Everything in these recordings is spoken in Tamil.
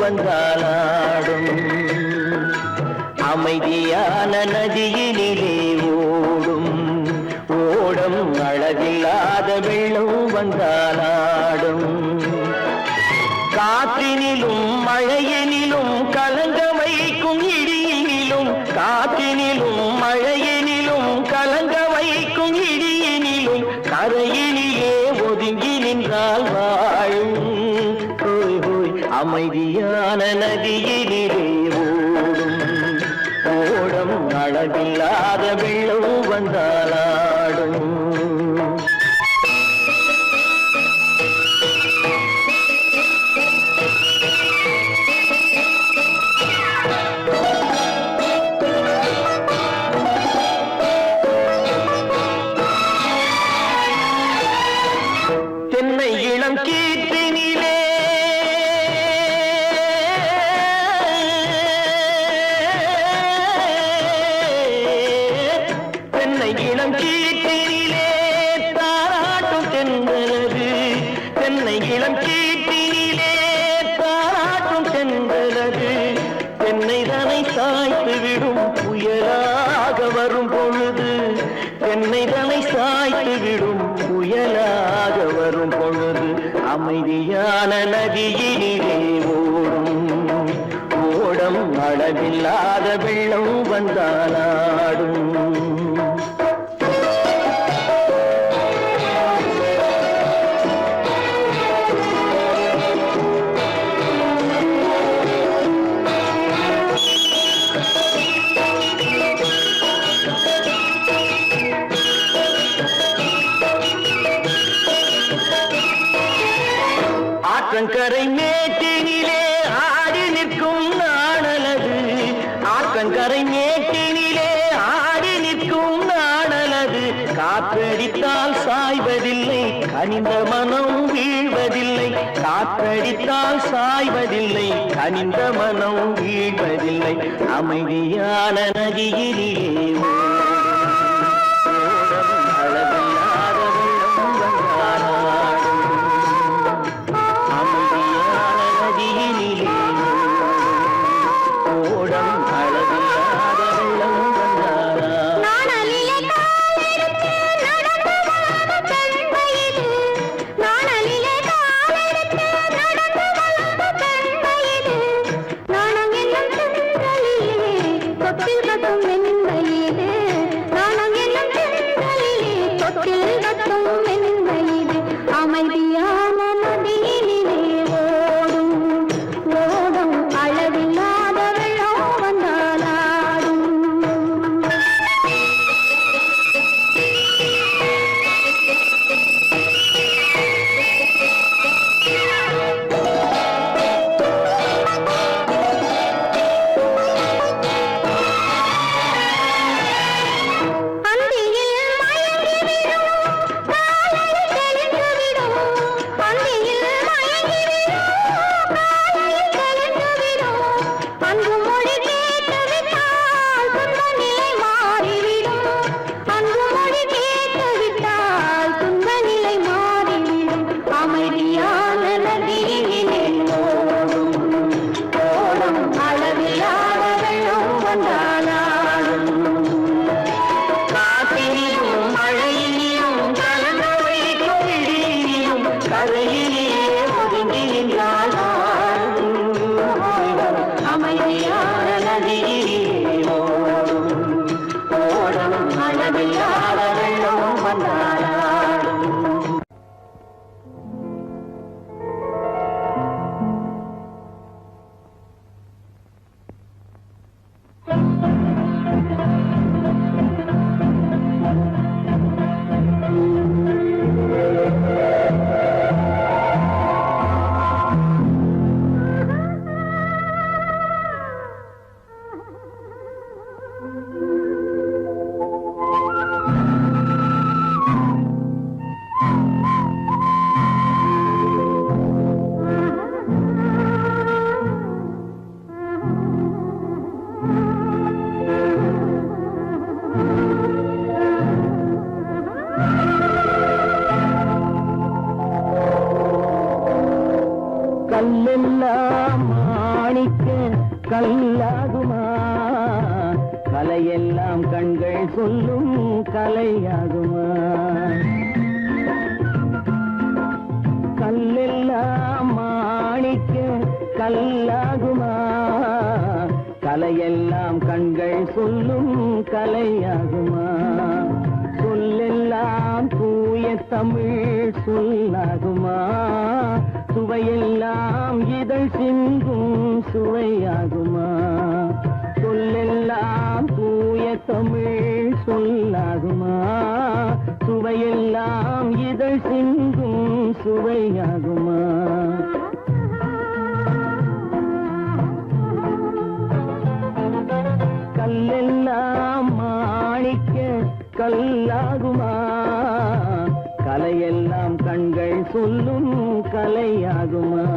வந்தாலாடும் அமைதியான நதியினிலே ஓடும் ஓடம் அளவில்லாத வெள்ளம் வந்தாலாடும் காற்றினிலும் மழையினிலும் கலங்க வைக்கும் இடியினிலும் காற்றினிலும் மழையினிலும் கலங்க வைக்கும் இடியினிலும் கரையினிலே ஒதுங்கி நின்றால் வாழும் ஹோய் ஹோய் அமைதியான நதியினிலே ஓடும் ஓடம் அளவில்லாத வெள்ளம் வந்தாலாடும் தென்னை இளம் கீற்றினிலே தென்னை இளம் கீற்றினிலே தாராட்டும் தென்றலது தென்னை இளம் கீற்றினிலே தாராட்டும் தென்றலது தென்னை தனை சாய்த்து விடும் புயலாக வரும் பொழுது தென்னை தனை சாய்த்து விடும் புயலாக வரும் பொழுது அமைதியான நதியினிலே ஓடும் ஓடம் அளவில்லாத வெள்ளம் வந்தாலாடும் ஆற்றங்கரை மேட்டினிலே ஆடி நிற்கும் நாணலது ஆற்றங்கரை மேட்டினிலே ஆடி நிற்கும் நாணலது காற்றடித்தால் சாய்வதில்லை கனிந்த மனம் வீழ்வதில்லை காற்றடித்தால் சாய்வதில்லை கனிந்த மனம் வீழ்வதில்லை அமைதியான நதியினிலே கலையெல்லாம் கண்கள் சொல்லும் கலையாகுமா? கல்லெல்லாம் மாணிக்க கல்லாகுமா? கலையெல்லாம் கண்கள் சொல்லும் கலையாகுமா? சொல்லெல்லாம் தூய தமிழ் சொல்லாகுமா? சுவையெல்லாம் இதழ் சிந்தும் சுவையாகுமா? சொல்லெல்லாம் தூய தமிழ் சொல்லாகுமா? சுவையெல்லாம் இதழ் சிந்தும் சுவையாகுமா? கல்லெல்லாம் மாணிக்க கல்லாகுமா? கலையெல்லாம் கண்கள் சொல்லும் கலையாகுமா?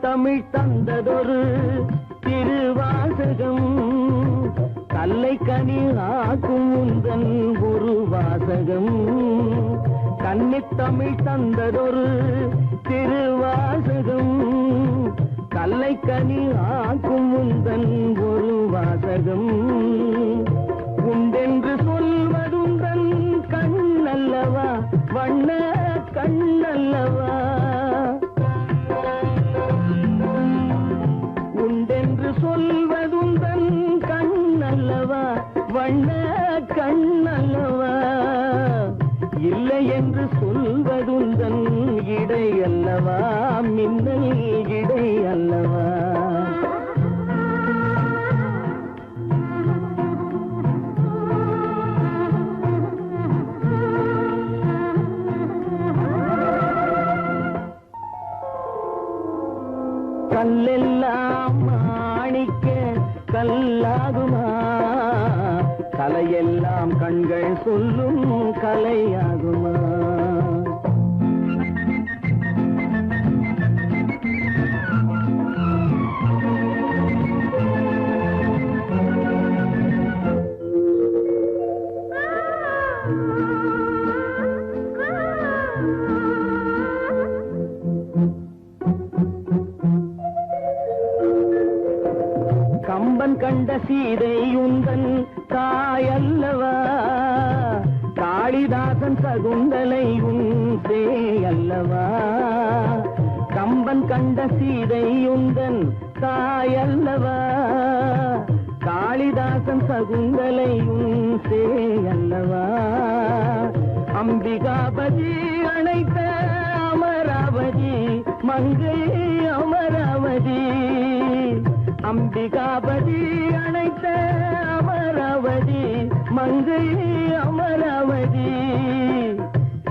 தமிழ் தந்ததொரு திருவாசகம் கல்லை கனி ஆக்கும் உந்தன் ஒரு வாசகம். கன்னித்தமிழ் தந்ததொரு திருவாசகம் கல்லை கனி ஆக்கும் உந்தன் ஒரு வாசகம். உண்டென்று சொல்வதுந்தன் கண்ணல்லவா வண்ண கண்ணல்லவா? சொல்வதுந்தன் கண்ணல்லவா வண்ண கண்ணல்லவா? இல்லை என்று சொல்வதுந்தன் இடை அல்லவா மின்னல் இடை அல்லவா? கல்லெல்லாம் மாணிக்க கல்லாகுமா? கலையெல்லாம் கண்கள் சொல்லும் கலையாகுமா? கம்பன் கண்ட சீதை உந்தன் தாயல்லவா? காளிதாசன் சகுந்தலை உன் சேயல்லவா? கம்பன் கண்ட சீதை உந்தன் தாயல்லவா? காளிதாசன் சகுந்தலை உன் சேயல்லவா? அம்பிகாபதி அணைத்த அமராவதி மங்கை அமராவதி. அம்பிகாபதி அணைத்த அமராவதி மங்கை அமராவதி.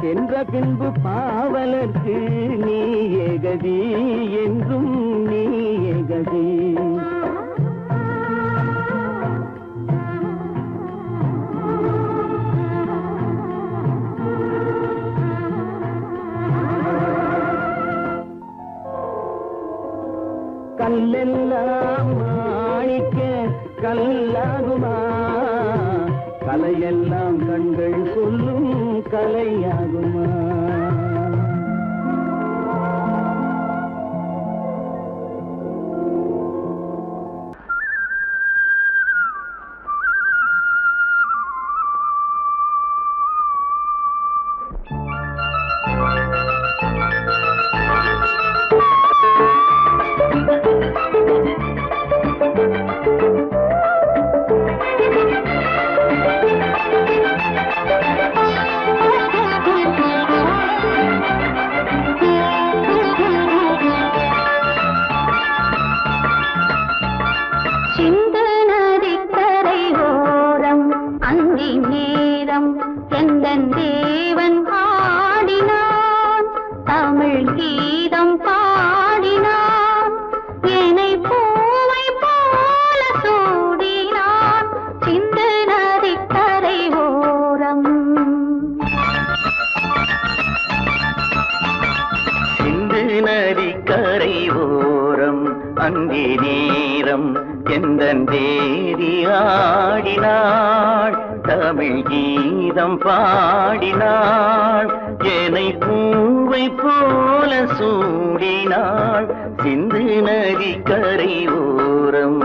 சென்ற பின்பு பாவலர்க்கு நீ ஏகதி என்றும் நீ ஏகதி. கல்லெல்லாம் மாணிக்க கல்லாகுமா? கலையெல்லாம் கண்கள் சொல்லும் கலையாகுமா? நதிக்கரை ஓரம் அந்தி நேரம் எந்தன் தேவி ஆடினாள் தமிழ் கீதம் பாடினாள் என்னை பூவை போல சூடினாள் சிந்து நதிக்கரை ஓரம்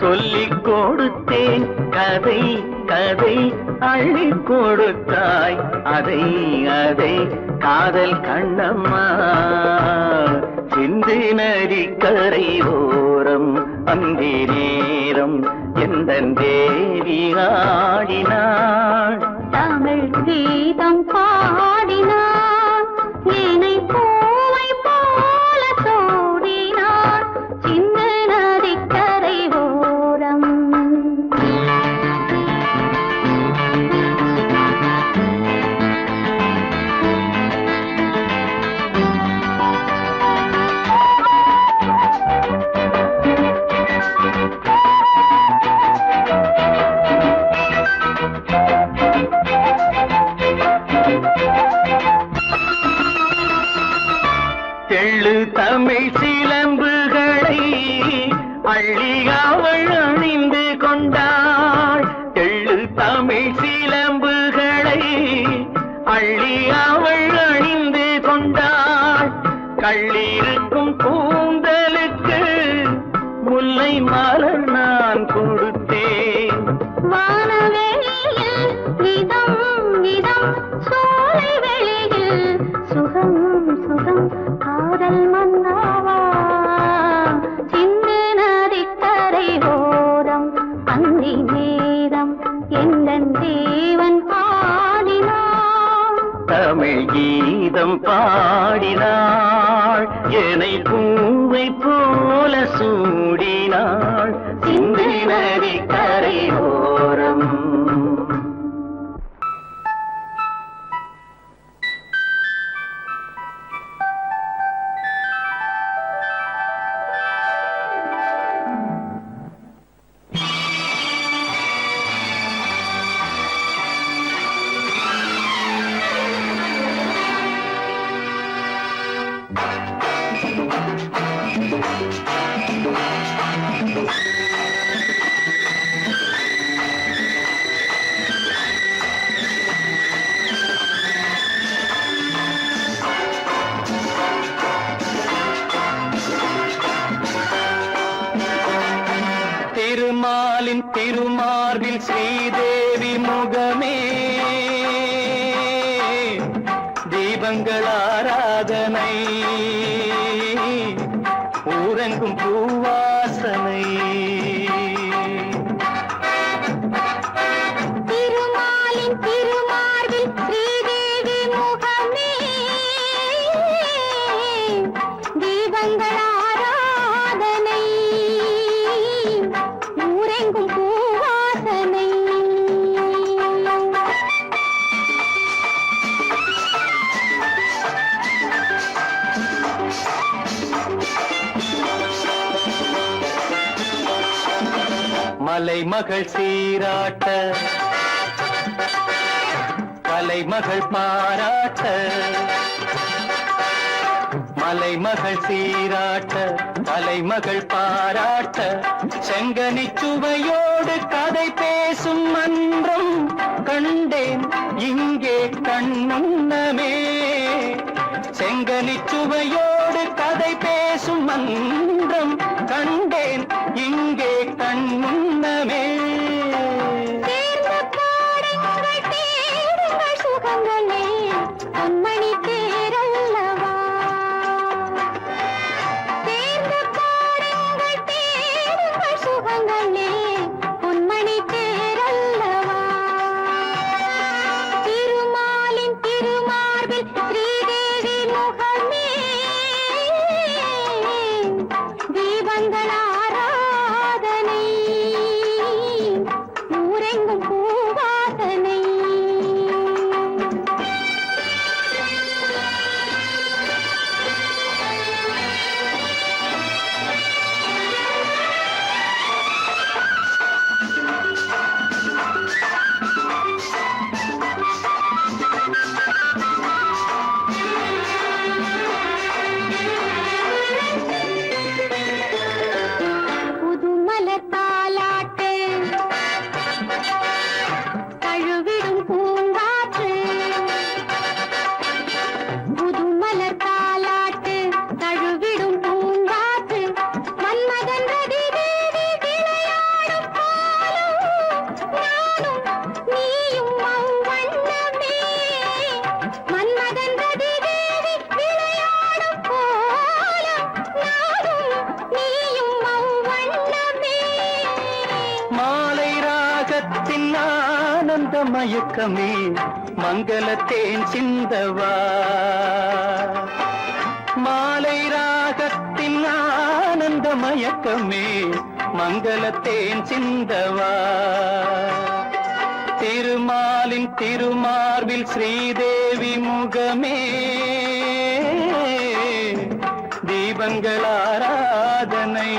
சொல்லிக் கொடுத்தேன் கதை கதை அள்ளி கொடுத்தாய் அதை அதை காதல் கண்ணம்மா சிந்து நதிக்கரை ஓரம் அந்தி நேரம் எந்தன் தேவி ஆடினாள் தமிழ் கீதம் பாடினாள் என்னை பூவை போல சூடினாள் சிந்து நதிக்கரை ஓரம் தெள்ளு தமிழ் சிலம்புகளை அள்ளி அவள் அணிந்து கொண்டாள் தெள்ளு தமிழ் சிலம்புகளை அள்ளி அவள் அணிந்து கொண்டாள் கள்ளிருக்கும் கூந்தலுக்கு முல்லை மலர் நான் கொடுத்தேன் வானவெளியில் இதம் இதம் சோலை வெளியில் சுகம் சுகம் காதல் மன்னாவா சிந்து நதிக்கரை ஓரம் அந்தி நேரம் எந்தன் தேவன் பாடினான் தமிழ் கீதம் பாடினாள் என்னை பூவை போல சூடினாள் சிந்து நதிக்கரை ஓரம் திருமாலின் திருமார்பில் ஸ்ரீதேவி முகமே தீபங்கள் ஆராதனை ஊரெங்கும் பூவாசனை திருமாலின் திருமார்பில் ஸ்ரீதேவி முகமே தீபங்கள் ஆராதனை ஊரெங்கும் பூவாசனை மலைமகள் சீராட்ட கலைமகள் பாராட்ட மலைமகள் சீராட்ட கலைமகள் பாராட்ட செங்கனி சுவையோடு கதை பேசும் மன்றம் கண்டேன் இங்கே கண்முன்னமே செங்கனி சுவையோடு கதை பேசும் மன்றம் கண்டேன் இங்கே கண்முன்னமே தேடுங்கள் சுகங்களே பொன்மணி மயக்கமே மங்களத்தேன் சிந்தவா மாலை ராகத்தின் ஆனந்த மயக்கமே மங்களத்தேன் சிந்தவா திருமாலின் திருமார்பில் ஸ்ரீதேவி முகமே தீபங்கள் ஆராதனை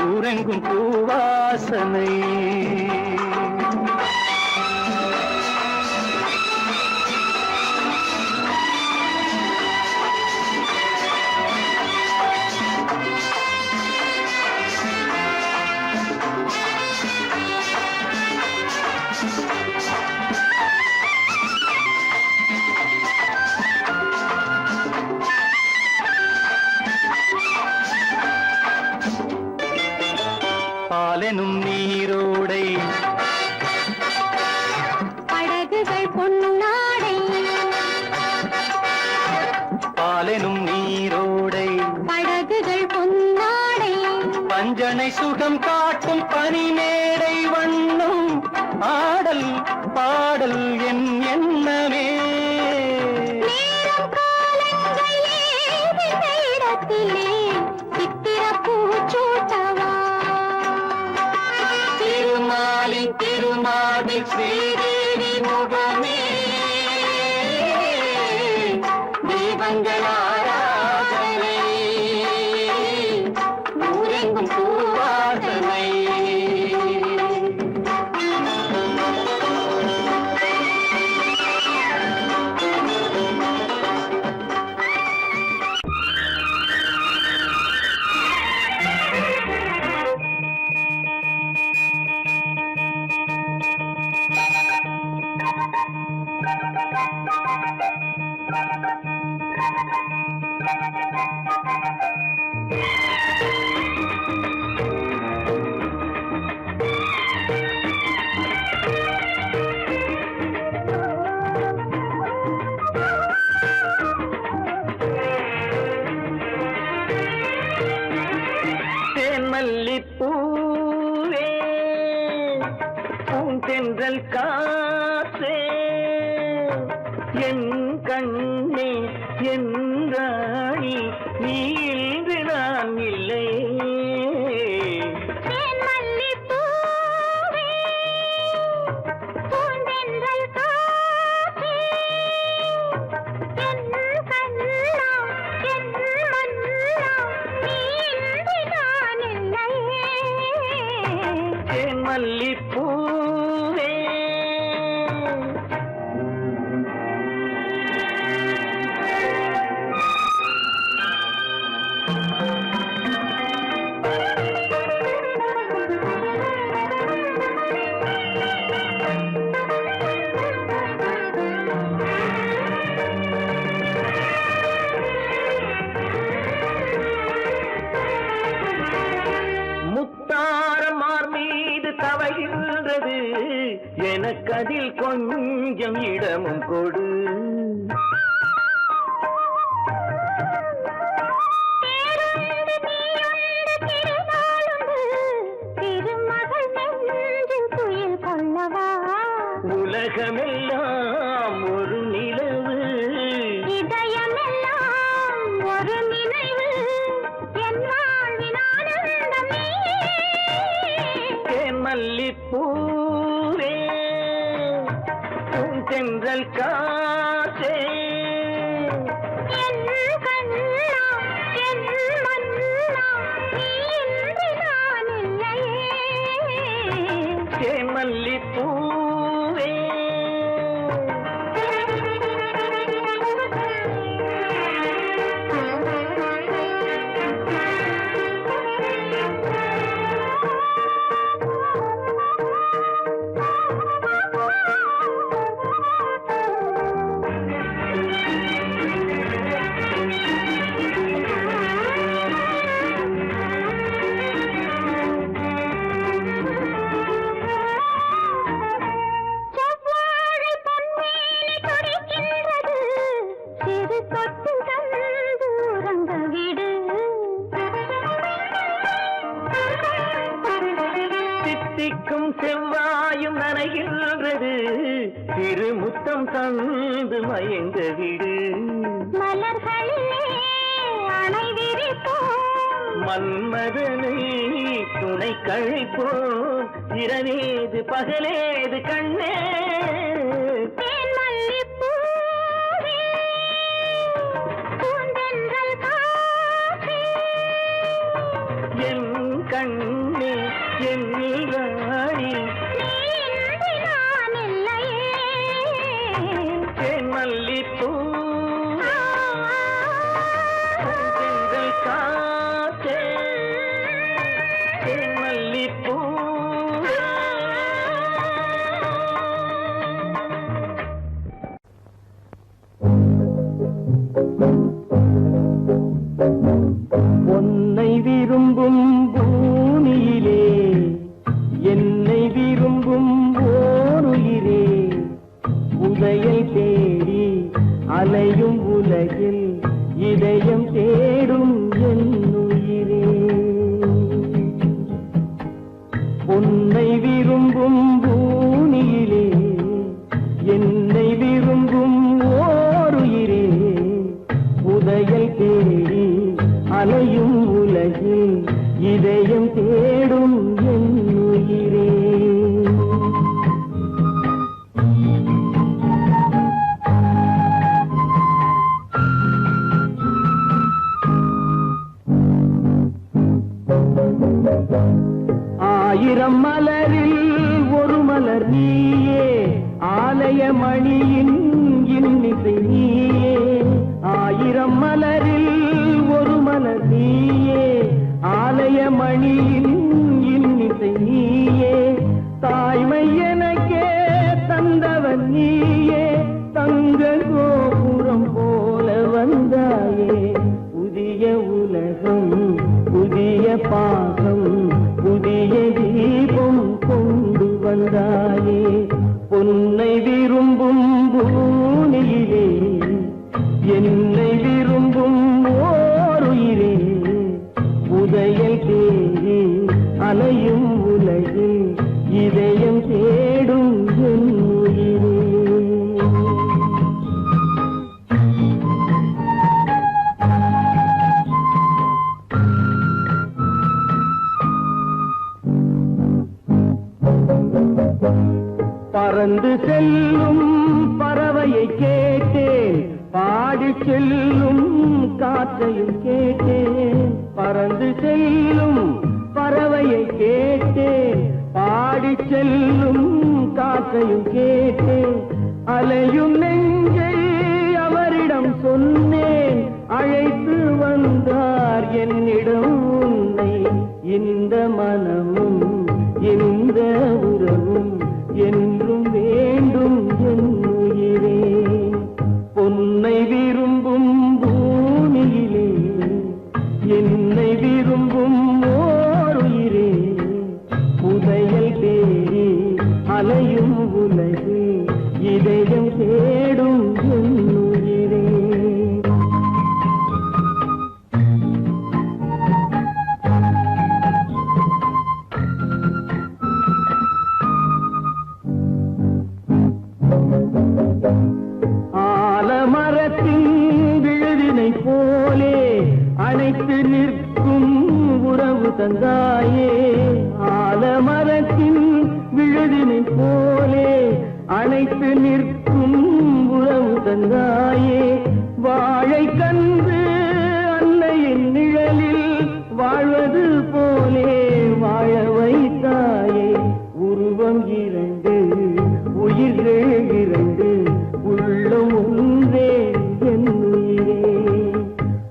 ஊரெங்கும் பூவாசனை பாலெனும் நீரோடை படகுகள் பொன்னாடை பாலெனும் நீரோடை படகுகள் பொன்னாடை பஞ்சனை சுகம் காட்டும் பனிமேடை வண்ணம் ஆடல் பாடல் என் எண்ணமே நேரம் காலங்கள் ஏதிந்த இடத்திலே சித்திர பூச்சூட்டவா திருமாலின் திருமார்பில் ஸ்ரீதேவி முகமே தீபங்கள் ஆராதனை ஊரெங்கும் பூவாசனை மல்லிப்பூவே பூந்தென்றல் காற்றே என் கண்ணே என் ராணி நீ இன்று நான் இல்லை மல்லிப்பூவே முத்தாரமார் மீது தவழ்கின்றது எனக்கு அதில் கொஞ்சம் இடமும் கொடு உலகமெல்லாம் ஒரு நிலவு இதயமெல்லாம் ஒரு நினைவு என் வாழ்வின் ஆனந்தமே மல்லிப்பூவே பூந்தென்றல் காற்றே என் கண்ணா என் மன்னா நீ இன்றி நான் இல்லையே மல்லிப்பூவே வந்து மயங்க விடு. மலர்களிலே அணை விரிப்போம், மன்மதனை துணை கழிப்போம். இரவேது பகலேது கண்ணே. தேன் மல்லிப்பூவே, பூந்தென்றல் காற்றே, என் கண்ணே என் ராணி, நீ இன்றி நான் இல்லையே. தேன் மல்லிப்பூ தென்றல் காற்றே, தேன் மல்லிப்பூ. உன்னை விரும்பும் பூமியிலே என்னை விரும்பும் ஓருயிரே, உதயை தேடி அலையும் உலகில் இதயம் தேடும் என் உயிரே. உன்னை விரும்பும் பூமியிலே என்னை விரும்பும் ஓருயிரே, உதயை தேடி அலையும் உலகில் இதயம் தேடும் என் உயிரே. ஆயிரம் மலரில் ஒரு மலர் நீயே, ஆலய மணியின் இன்னிசை நீயே. ஆயிரம் மலரில் ஒரு மலர் நீயே, ஆலய மணியின் இன்னிசை நீயே. தாய்மை எனக்கே தந்தவன் நீயே, தங்க கோபுரம் போல வந்தாயே. புதிய உலகம் புதிய பாகம் புதிய தீபம் கொண்டு வந்தாயே. பொன்னை விரும்பும் பூமியிலே என்னை விரும்பும் ஓருயிரே, உதயம் தேடி அலையும் உலகில் இதயம் தேடும் என் உயிரே. பறந்து செல்லும் பறவையை கேட்டேன், பாடி செல்லும் காற்றையும் கேட்டேன். பறந்து செல்லும் பறவையை கேட்டேன், பாடி செல்லும் காற்றையும் கேட்டேன். அலையும் நெஞ்சை அவரிடம் சொன்னேன், அழைத்து வந்தார் என்னிடம் உன்னை. இந்த மனமும் இந்த உறவும் என்றும் வேண்டும் என் உயிரே. பொன்னை விரும்பும் பூமியிலே என்னை விரும்பும் ஓருயிரே, புதையல் தேடி அலையும் உலகு இதயம் தேடும் என் உயிரே. ஆலமரத்தின் விழுதினை போலே அணைத்து நிற்கும் உறவு தந்தாயே. ஆலமரத்தின் விழுதினை போலே அணைத்து நிற்கும் உறவு தந்தாயே. வாழை கன்று அன்னையின் நிழலில் வாழ்வது போலே வாழ வைத்தாயே. உருவம் இரண்டு உயிர்கள் இரண்டு, உள்ளம் ஒன்றே என் உயிரே.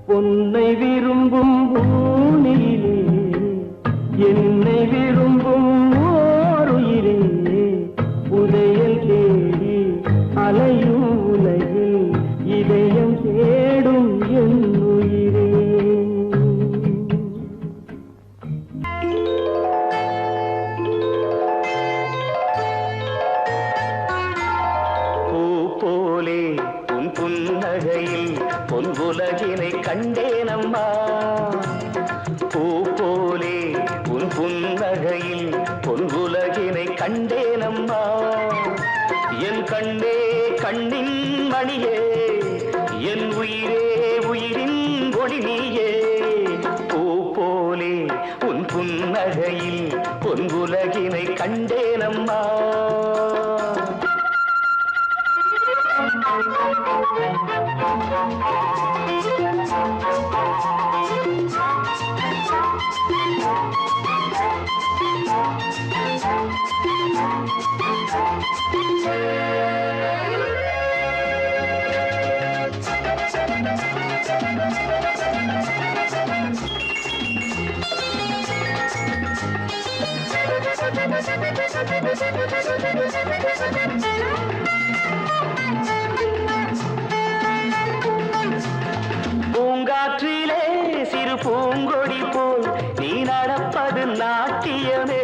பொன்னை விரும்பும் பூமியிலே என்னை விரும்பும் ஓருயிரே, உதயல் தேடி அலையும் உலகில் இதயம் தேடும் என் உயிரே. போலே உன் புன்னகையில் பொன்புலகினை கண்டேனம்மா. பூ போலே உன் புன்னகையில் பொன்புலகினை கண்டேனம்மா. என் கண்ணே கண்ணின் மணியே என் உயிரே உயிரின் ஒளி நீயே பூ போலே உன் புன்னகையில் பொன்குலகினை கண்டேனம்மா பூங்காற்றிலே சிறு பூங்கொடி போல் நீ நடப்பது நாட்டியமே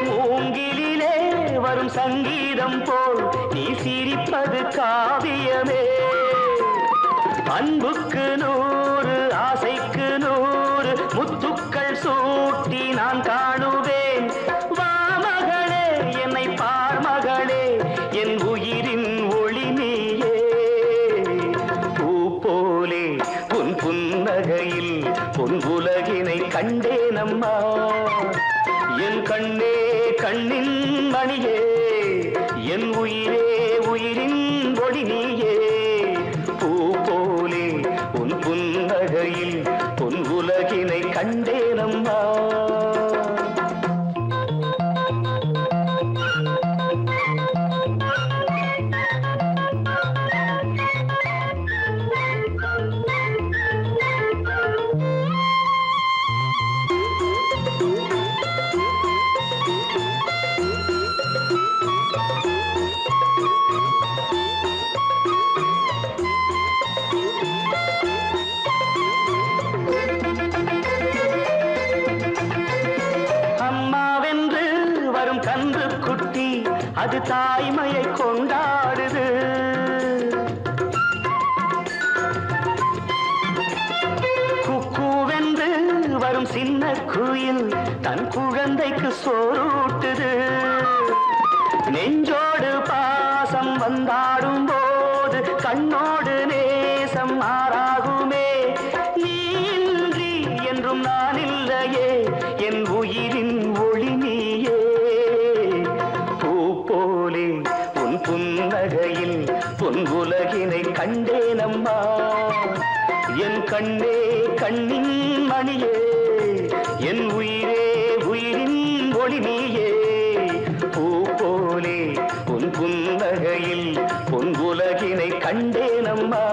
மூங்கிலிலே வரும் சங்கீதம் போல் நீ சிரிப்பது காவியமே அன்புக்கு 100 ஆசைக்கு 100 முத்துக்கள் சூட்டி நான் காணுவேன் வா மகளே என்னை பார் மகளே என் உயிரின் ஒளி நீயே பூ போலே உன் புன்னகையில் பொன் உலகினை கண்டேனம்மா என் கண்ணே கண்ணின் மணியே என் உயிரே உயிரின் ஒளி நீயே பூ போலே உன் புன்னகையில் பொன் உலகினை கண்டேனம்மா அம்மாவென்று வரும் கன்று குட்டி அது தாய்மையை கொண்டாடுது குக்கூவென்று வரும் சின்ன குயில் தன் குழந்தைக்கு சோறூட்டுது நெஞ்சோடு பாசம் வந்தாடும் போது கண்ணோடு நேசம் மாறாகுமே நீ இன்றி என்றும் நான் இல்லையே என் உயிரின் ஒளி நீயே பூ போலே உன் புன்னகையில் பொன் உலகினை கண்டேனம்மா என் கண்ணே கண்ணின் மணியே என் உயிரே உயிரின் ஒளி நீயே பூ போலே உன் புன்னகையில் பொன் உலகினை கண்டேனம்மா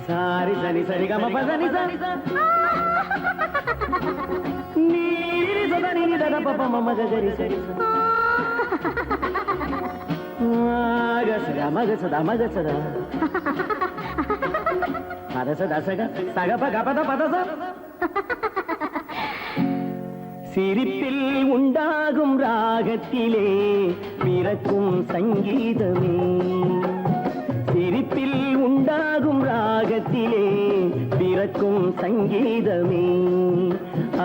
సారి సని సరి గమ పదని సని నీరి సదని దద పప మమ గరి సరి మగ సదా మగ సదా పద సదా సగ సగ పగ పద పద స சிரிப்பில் உண்டாகும் ராகத்திலே பிறக்கும் சங்கீதமே சிரிப்பில் உண்டாகும் ராகத்திலே பிறக்கும் சங்கீதமே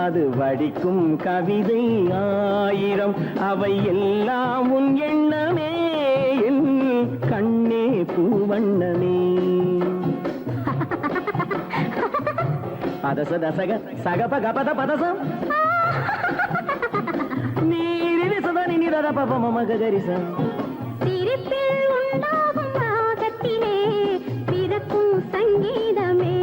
அது வடிக்கும் கவிதை 1000 அவை எல்லாம் உன் எண்ணமே என் கண்ணே பூவண்ணமே பதச தசக சகப கபத பதசம் நீரிசத நினித தத பப மம கரிசா. சிரிப்பில் உண்டாகும் ராகத்திலே பிறக்கும் சங்கீதமே.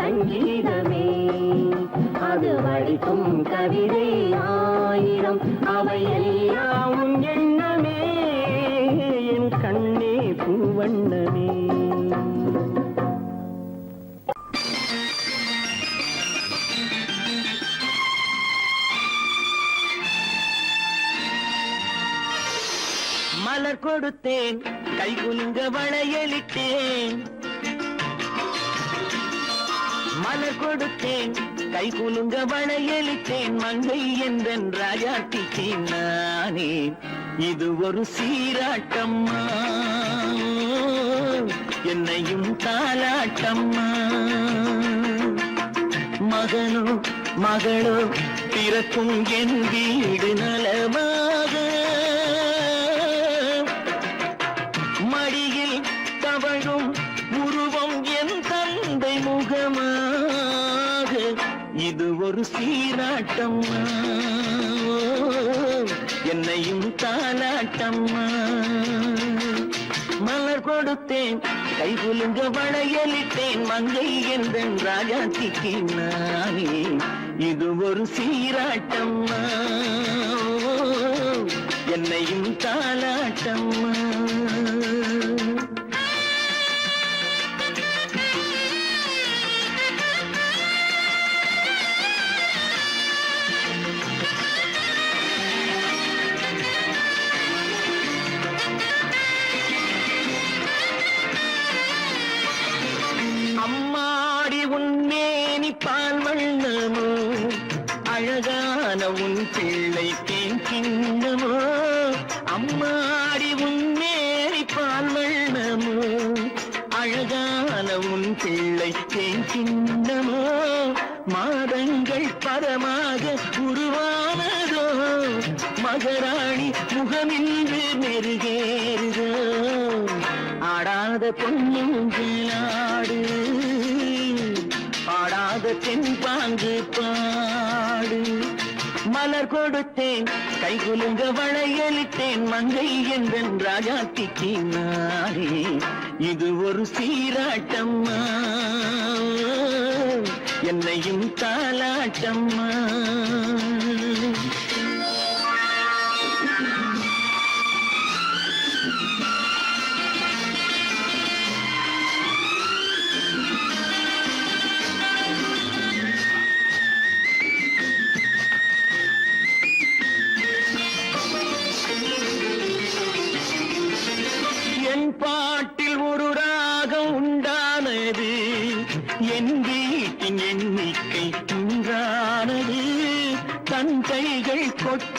சங்கீதமே அது வடிக்கும் கவிதை ஆயிரம் அவையெல்லாம் உன் எண்ணமே என் கண்ணே பூவண்ணமே. மலர் கொடுத்தேன் கை குலுங்க வளையலிட்டேன், மலர் கொடுத்தேன் கை குலுங்க வளையலிட்டேன், மங்கை என்றன் ராஜாத்திக்கு நானே இது ஒரு சீராட்டம்மா என்னையும் தாலாட்டம்மா. மகனோ மகளோ பிறக்கும் என் வீடு நலமாக, மடியில் தவழும் உருவம் என் தந்தை முகமாக, இது ஒரு சீராட்டம்மா என்னையும் தாலாட்டம்மா. மலர் கொடுத்தேன் கை குலுங்க வளையலிட்டேன், மங்கை என்றன் ராஜாத்திக்கு நானே இது ஒரு சீராட்டம்மா என்னையும் தாலாட்டம்மா. அம்மாடி உன்மேனி பால் வண்ணமோ, அழகான உன் பிள்ளை தேன் கிண்ணமோ, அம்மாடி உன்மேனி பால் வண்ணமோ, அழகான உன் பிள்ளை தேன் கிண்ணமோ, மாதங்கள் பரமாக உருவானதோ, மகராணி முகமின்று மெருகேறுதோ, ஆடாத பொன்னுங்களாடு பாடாத தென்பாங்கு பாடு. மலர் கொடுத்தேன் கை குலுங்க வளையலிட்டேன், மங்கை என்றன் ராஜாத்திக்கு நானே இது ஒரு சீராட்டம்மா என்னையும் தாலாட்டம்மா.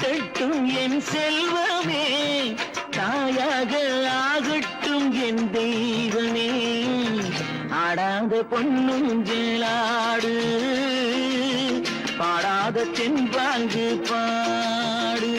கட்டட்டும் என் செல்வமே, தாயாக ஆகட்டும் என் தெய்வமே. ஆடாத பொன்னுஞ்சலாடு, பாடாத தென்பாங்கு பாடு.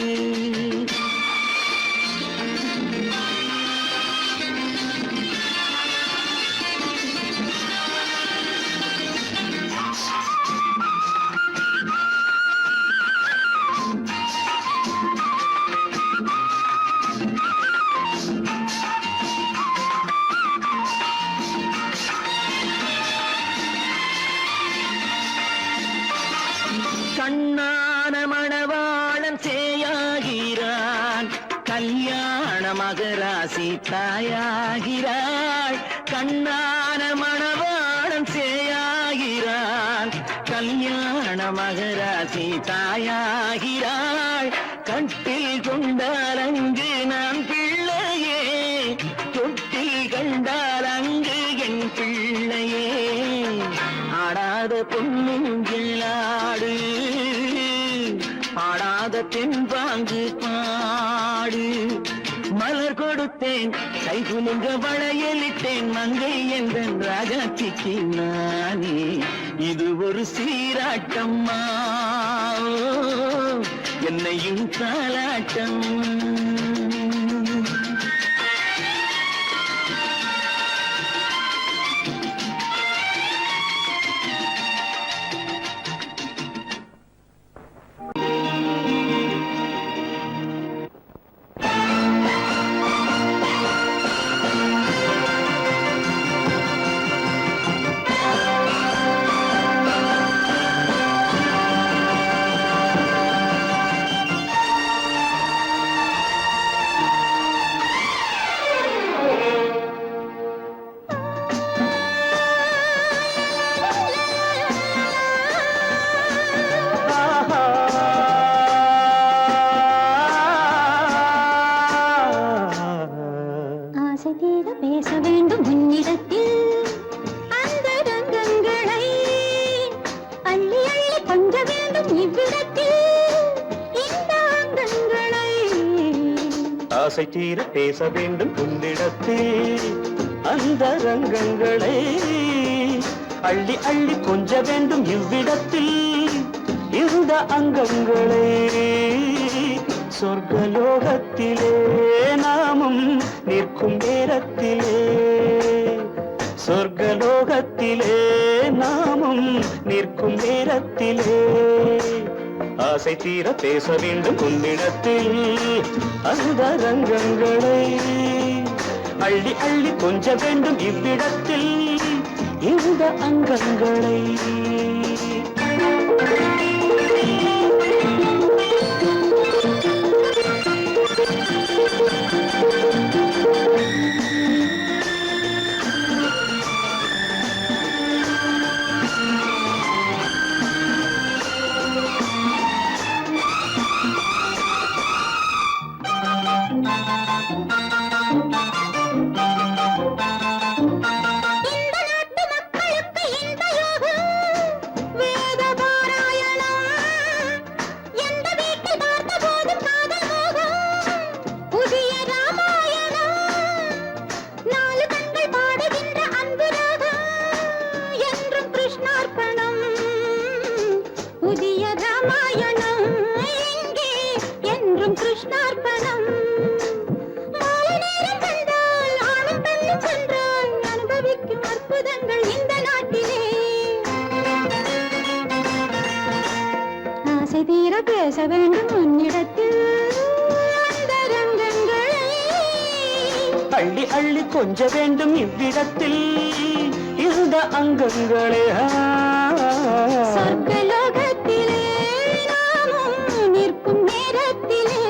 கண்ணான மணவாளன் சேயாகிறான், கல்யாண மகராசி தாயாகிறாள். கண்ணான மணவாளன் சேயாகிறான், கல்யாண மகராசி தாயாகிறாள். கட்டில் கொண்டால் அங்கு நான் பிள்ளையே, தொட்டில் கண்டால் அங்கு என் பிள்ளையே. ஆடாத பொன்னுஞ்சலாடு, பாடாத தென்பாங்கு பாடு. மலர் கொடுத்தேன், கை குலுங்க வளையலிட்டேன், மங்கை என்ற ராஜாத்திக்கு நானே. இது ஒரு சீராட்டம்மா, என்னையும் தாலாட்டம். பேச வேண்டும் உன்னிடத்தில் அந்த ரங்கங்களை அள்ளி அள்ளி கொஞ்ச வேண்டும் இவ்விடத்தில் இந்த அங்கங்களை. ஆசை தீர பேச வேண்டும் உன்னிடத்தில் அந்த ரங்கங்களை அள்ளி அள்ளி கொஞ்ச வேண்டும் இவ்விடத்தில் இந்த அங்கங்களை. சொர்க்கலோகத்திலே நாமும் நிற்கும் நேரத்திலே, சொர்க்கலோகத்திலே நாமும் நிற்கும் நேரத்திலே. ஆசை தீர பேச வேண்டும் உன்னிடத்தில் அந்த ரங்கங்களை அள்ளி அள்ளி கொஞ்ச வேண்டும் இவ்விடத்தில் இந்த அங்கங்களை. கிருஷ்ணார்ப்பணம். மாலை நேரம் கண்டால் ஆணும் பெண்ணும் சென்றால் அனுபவிக்கும் அற்புதங்கள் இந்த நாட்டிலே. ஆசை தீர பேச வேண்டும் உன்னிடத்தில் அந்த ரங்கங்களை அள்ளி அள்ளி கொஞ்ச வேண்டும் இவ்விடத்தில் இந்த அங்கங்களே. சொர்க்கலோகத்திலே நாமும் நிற்கும் நேரத்திலே.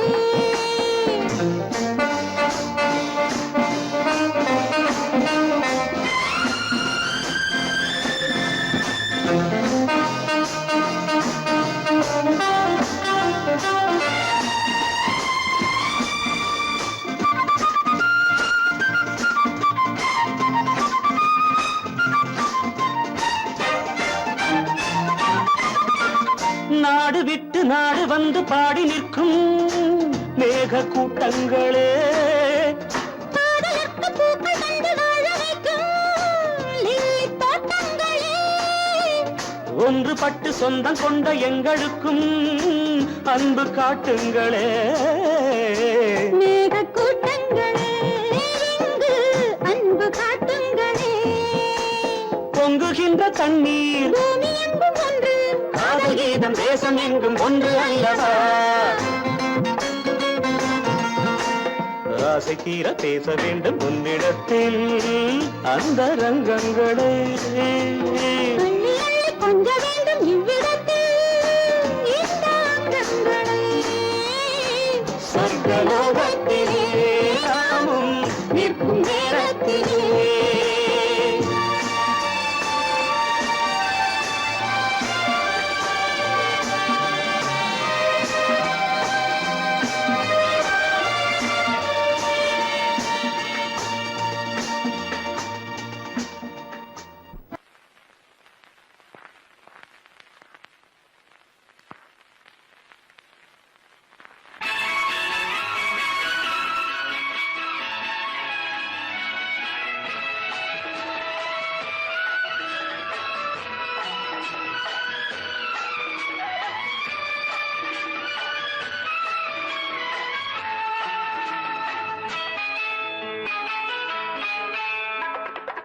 நாடு வந்து பாடி நிற்கும் மேக கூட்டங்களே, காதலுக்கு பூக்கள் கண்டு வாழ வைக்கும் லில்லி தோட்டங்களே, ஒன்றுபட்டு சொந்தம் கொண்ட எங்களுக்கும் அன்பு காட்டுங்களே. மேக கூட்டங்களே இங்கு அன்பு காட்டுங்களே. பொங்குகின்ற தண்ணீர் பூமி எங்கும் ஒன்று, காதல் கீதம் தேசம் எங்கும் ஒன்று அல்லவா. ஆசை தீர பேச வேண்டும் உன்னிடத்தில் அந்த ரங்கங்களே. அள்ளி அள்ளி கொஞ்ச வேண்டும் இவ்விடத்தில் இந்த அங்கங்களே. சொர்க்கலோகத்திலே நாமும் நிற்கும் நேரத்திலே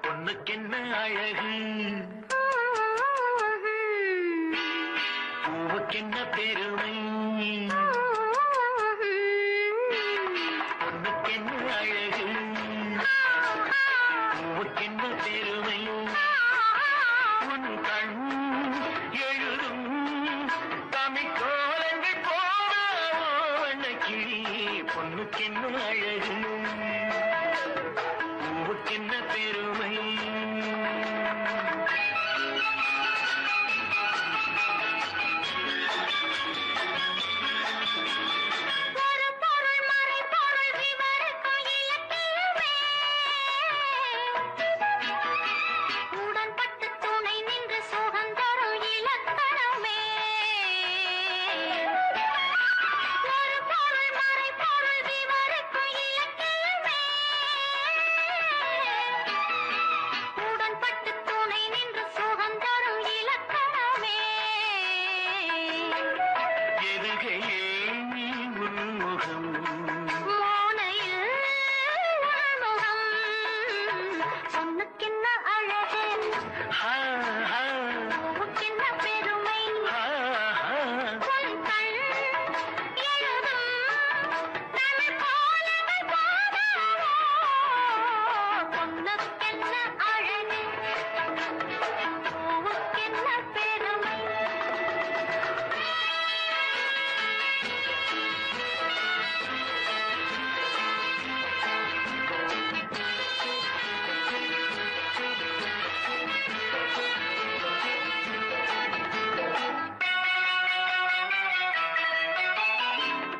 பொண்ணுக்கென்ன அழகு, பூவுக்கென்ன பெருமை. பொண்ணுக்கென்ன அழகு, பூவுக்கென்ன பெருமை. உன் கண் எழுதும் தமிழ்கோலங்கள் போன கிளி. பொண்ணுக்கென்ன அழகு, பூவுக்கென்ன பெருமை.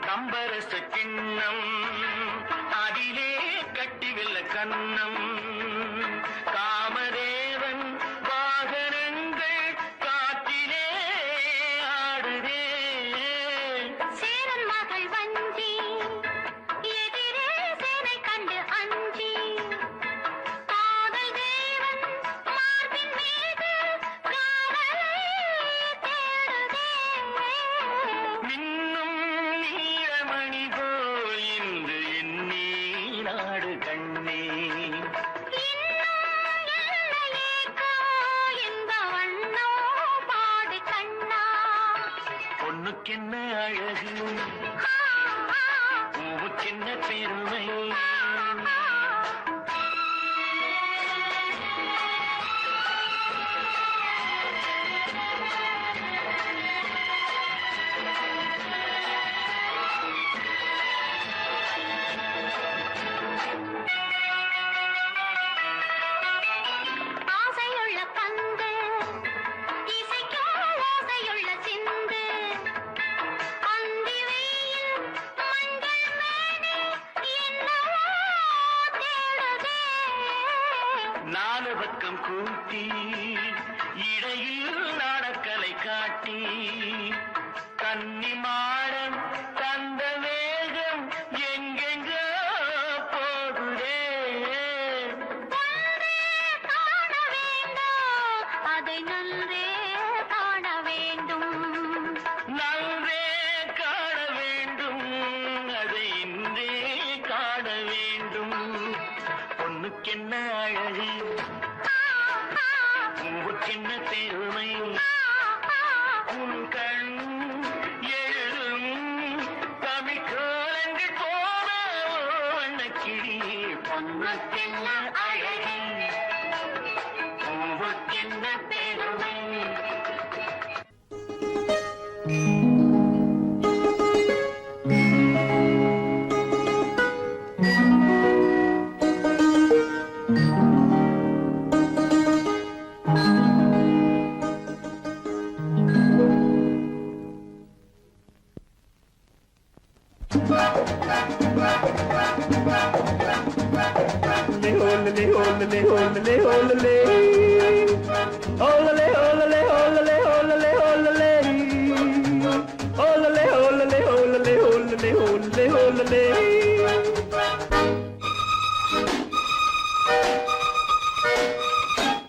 கம்பரச கிண்ணம் அதிலே கட்டிவில்ல கண்ணம். காமதேவன் வாகனங்கள் காற்றிலே ஆடுதே. சேரன் மகள் வஞ்சி எதிரே சேனை கண்டு அஞ்சி. காதல் தேவன் மார்பின் மீது காதலை தேடுதே. மின்னும் நீலமணி போல் இன்று எண்ணி நாடு கண்ணே. பொண்ணுக்கென்ன அழகு, பூவுக்கென்ன பெருமை. ஆசையுள்ள பந்து இசைக்கும் ஓசையுள்ள சிந்து. அந்தி வெயில் மஞ்சள் மேனி என்னவோ தேடுதே. நாலு பக்கம் கூட்டி இடையில் நாடக்கலை காட்டி கன்னிமாடம் தந்த வேகம் எங்கெங்கோ போகுதே. காண வேண்டும், அதை நன்றே காண வேண்டும். நன்றே காண வேண்டும், அதை இன்றே காண வேண்டும். பொண்ணுக்கென்ன அழகு, பூவுக்கென்ன பெருமை, உன் கண் எழுதும் தமிழ் கோலங்கள் போல வண்ணக்கிளி. பொண்ணுக்கென்ன அழகு, பூவுக்கென்ன பெருமை.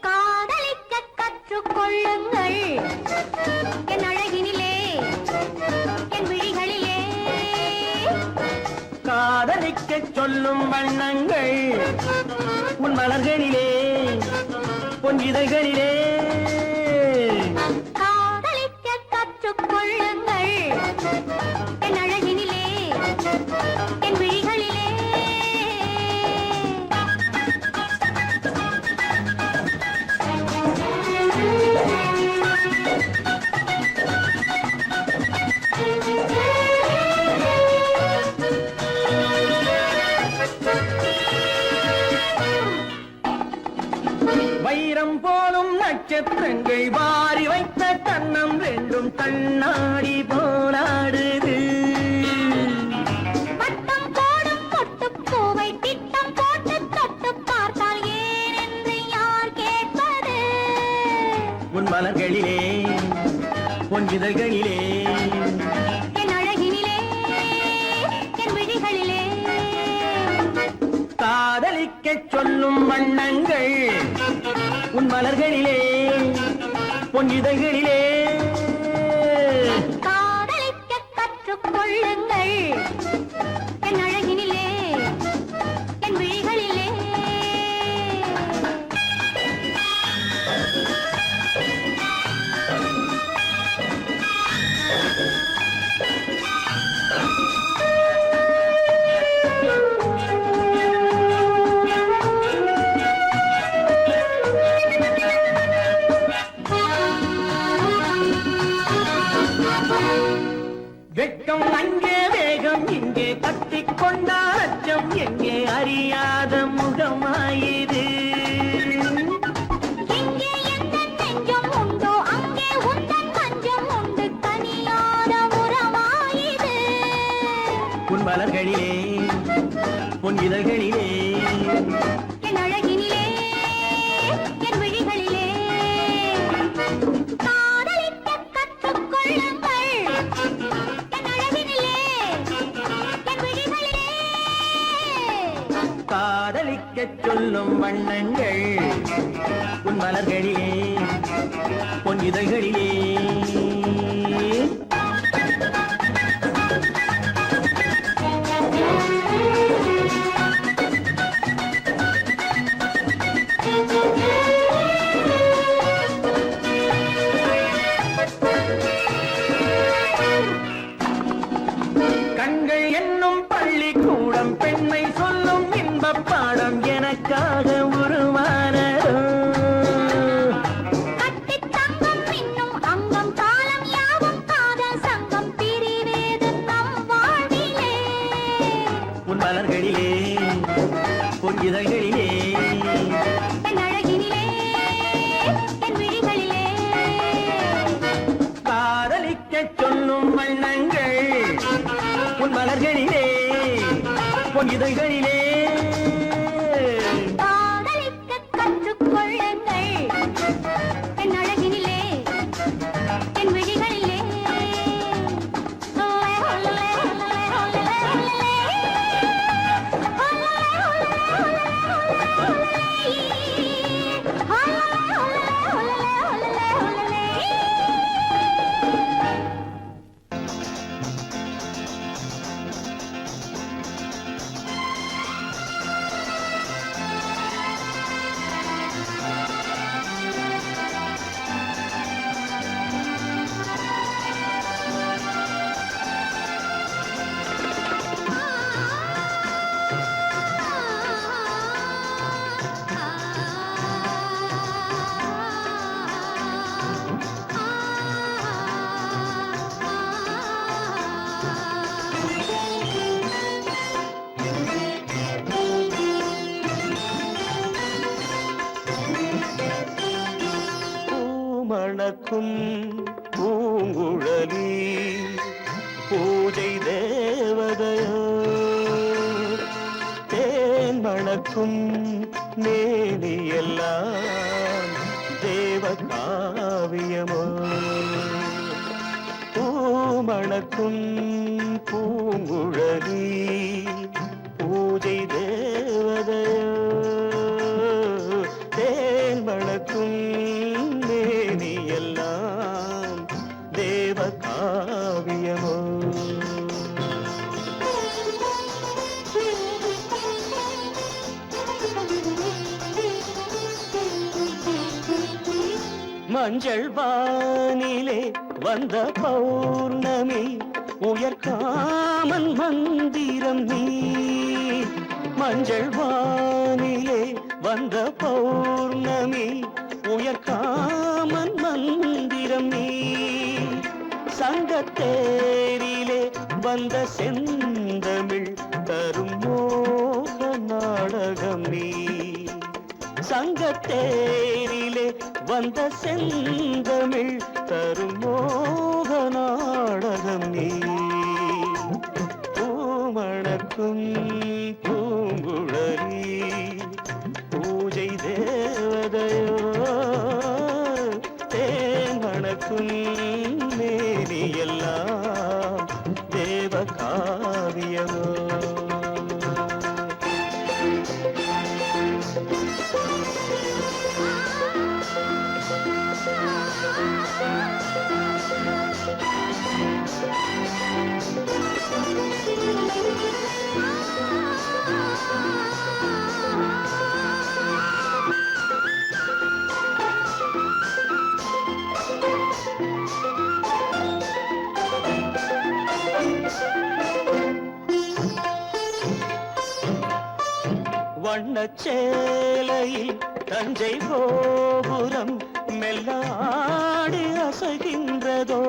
காதலிக்க கற்றுக்கொள்ளுங்கள் என் அழகினிலே, என் விழிகளிலே. காதலிக்கச் சொல்லும் வண்ணங்கள் உன் மலர்களிலே, பொன் இதழ்களிலே. காதலிக்க கற்றுக்கொள்ளுங்கள் என் அழகினிலே, என் விழிகளிலே. வைரம் போலும் நட்சத்திரங்கள் வாரி வைத்த கண்ணம் ரெண்டும் கண்ணாடி போலாடுது. வட்டம் போடும் பொட்டுப்பூவை திட்டம் போட்டு தொட்டு பார்த்தால் ஏனென்று யார் கேட்பது? உன் மலர்களிலே, பொன் இதழ்களிலே. என் அழகினிலே, என் விழிகளிலே. காதலிக்கச் சொல்லும் வண்ணங்கள் உன் மலர்களிலே, பொன் இதழ்களிலே. காதலிக்க கற்றுக்கொள்ளுங்கள் என் அழகினிலே, என் விழிகளிலே. வெட்கம் அங்கே, வேகம் இங்கே, கட்டிக்கொண்டால் அச்சம் எங்கே, அறியாத முகமாயிரு. எங்கே எந்தன் நெஞ்சம் உண்டோ அங்கே உந்தன் மஞ்சம் உண்டு, தனியாத உறவாயிது. உன் மலர்களிலே, பொன் இதழ்களிலே. என் அழகினிலே, என் விழிகளிலே. காதலிக்க கற்றுக்கொள்ளுங்கள் என் அழகினிலே, என் விழிகளிலே. காதலிக்கச் சொல்லும் வண்ணங்கள் உன் மலர்களிலே, பொன் இதழ்களிலே. கண்கள் என்னும் பள்ளிக்கூடம் பெண்மை சொல்லும் இன்பப் பாடம் எனக்காக உருவானதோ. கட்டித் தங்கம் மின்னும் அங்கம் காலம் யாவும் காதல் சங்கம் பிரிவேது நம் வாழ்விலே. உன் மலர்களிலே, பொன் இதழ்களிலே. என் அழகினிலே, என் விழிகளிலே. காதலிக்கச் சொல்லும் வண்ணங்கள் உன் மலர்களிலே, பொன் இதழ்களிலே. காதலிக்க கற்றுக்கொள்ளுங்கள் என் அழகினிலே, என் விழிகளிலே. மணக்கும் பூங்குழலி பூஜை தேவதையோ தேன் மணக்கும் மேனியெல்லாம் தேவ காவியமோ பூமணக்கும் பூங்குழலி பூஜை தேவதையோ தேன் மணக்கும் மேனியெல்லாம் தேவ காவியமோ மஞ்சள் வானிலே வந்த பௌர்ணமி உயர்காமன் மந்திரம் நீ மஞ்சள் வானிலே வந்த பௌர்ணமி உயர்காமன் மந்திரம் நீ சங்கத்தேரிலே வந்த செந்தமிழ் தரும் மோக நாடகம் நீ சங்கத்தேரிலே வந்த செந்தமிழ் தரும் மோக நாடகம் நீ பூமணக்கும் பூங்குழலி பூஜை தேவதையோ தேன் மணக்கும் மேனியெல்லாம் தேவ காவியமோ வண்ணச்சேலையில் தஞ்சை கோபுரம் மெல்லாடி அசைகின்றதோ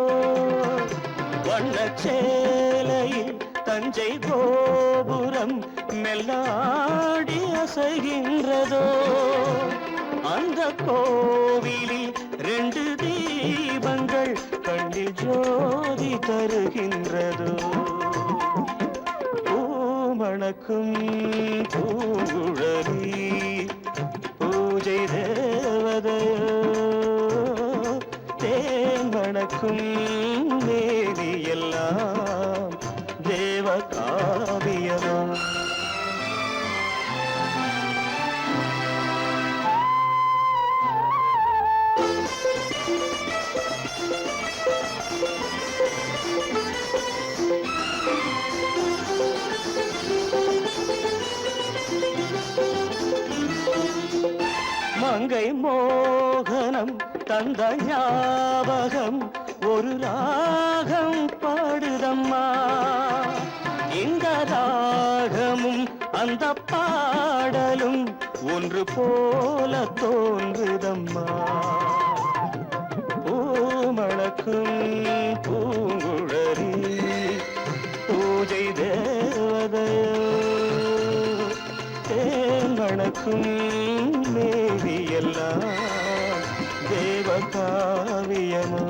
வண்ணச்சேலையில் தஞ்சை கோபுரம் மெல்லாடி அசைகின்றதோ அந்த கோவிலில் 2 தீபங்கள் கண்ணில் ஜோதி தருகின்றதோ மணக்கும் பூங்குழலி பூஜை தேவதையோ தேன் மணக்கும் மேனியெல்லாம் தேவ காவியமோ மங்கை மோகனம் தந்த ஞாபகம் ஒரு ராகம் பாடுதம்மா இந்த ராகமும் அந்த பாடலும் ஒன்று போல தோன்றுதம்மா பூமணக்கும் பூங்குழலி பூஜை தேவதையோ தேன் மணக்கும் மேனியெல்லாம் தேவ காவியமோ